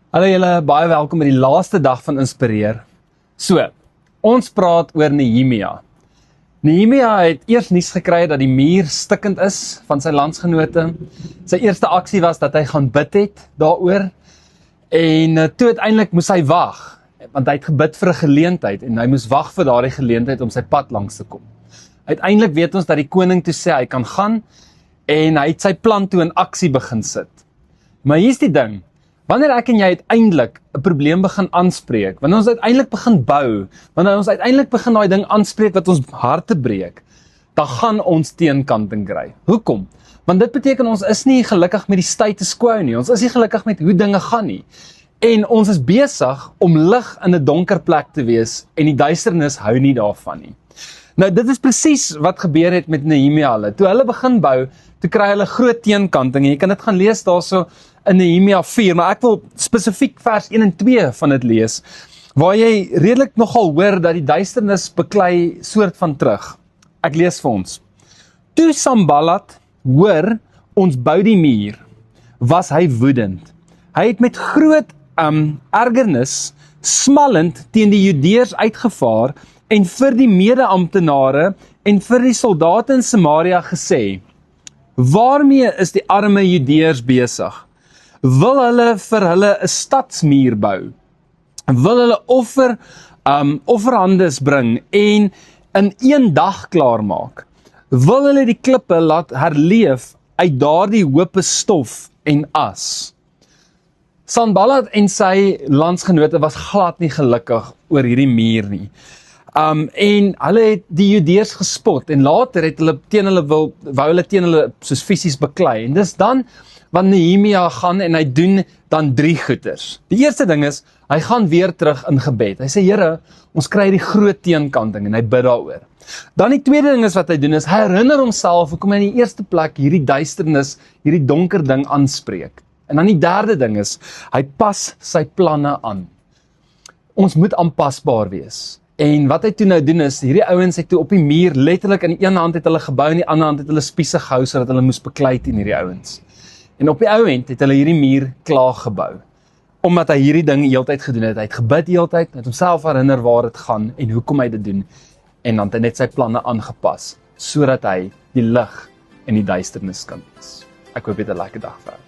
Hallo julle, baie welkom by die laaste dag van Inspireer. So, ons praat oor Nehemia. Nehemia het eers nuus gekry dat die muur stikkend is van sy landsgenote. Sy eerste aksie was dat hy gaan bid het daaroor. En toe uiteindelik moes hy wag, want hy het gebid vir 'n geleentheid en hy moes wag vir daardie geleentheid om sy pad langs te kom. Uiteindelik weet ons dat die koning toe sê hy kan gaan en hy het sy plan toe in aksie begin sit. Maar hier's die ding. Wanneer ek en jy uiteindelik 'n probleem begin aanspreek, wanneer ons uiteindelik begin bou, wanneer ons uiteindelik begin daai ding aanspreek wat ons harte breek, dan gaan ons teenkanting kry. Hoekom? Want dit beteken ons is nie gelukkig met die status quo nie, ons is nie gelukkig met hoe dinge gaan nie. En ons is besig om lig in 'n donker plek te wees en die duisternis hou nie daarvan nie. Nou dit is presies wat gebeur het met Nehemia hulle. Toe hulle begin bou, toe kry hulle groot teenkanting. Jy kan dit gaan lees daarso in Nehemia 4, maar ek wil spesifiek vers 1 en 2 van dit lees, waar jy redelik nogal hoor dat die duisternis beklei soort van terug. Ek lees vir ons. Toe Sanballat hoor ons bou die muur, was hy woedend. Hy het met groot ergernis smallend teen die Judeërs uitgevaar en vir die mede-amptenare en vir die soldate in Samaria gesê: waarmee is die arme Judeërs besig? Wil hulle vir hulle 'n stadsmuur bou? Wil hulle offerhandes bring en in een dag klaar maak? Wil hulle die klippe laat herleef uit daardie hope stof en as? Sanballat en sy landsgenote was glad nie gelukkig oor hierdie muur nie. En hulle het die Judeërs gespot en later het hulle wou hulle teen hulle soos fisies beklei. En dis dan wat Nehemia gaan en hy doen dan 3 goeters. Die eerste ding is, hy gaan weer terug in gebed. Hy sê, Here, ons kry die groot teenkanting en hy bid daaroor. Dan die tweede ding is wat hy doen is, hy herinner homself hoekom hy in die eerste plek hierdie duisternis, hierdie donker ding aanspreek. En dan die derde ding is, hy pas sy planne aan. Ons moet aanpasbaar wees. En wat hy toe nou doen is, hierdie ouens het toe op die muur, letterlik in die een hand het hulle gebou, en in die ander hand het hulle spiese gehou, sodat hulle moes beklei teen hierdie ouens. En op die ou end het hulle hierdie muur klaar gebou. Omdat hy hierdie ding heeltyd gedoen het. Hy het gebid heeltyd, het homself herinner waar dit gaan en hoekom hy dit doen. En dan het hy net sy planne aangepas, sodat hy die lig in die duisternis kan wees. Ek hoop jy het 'n lekker dag verder.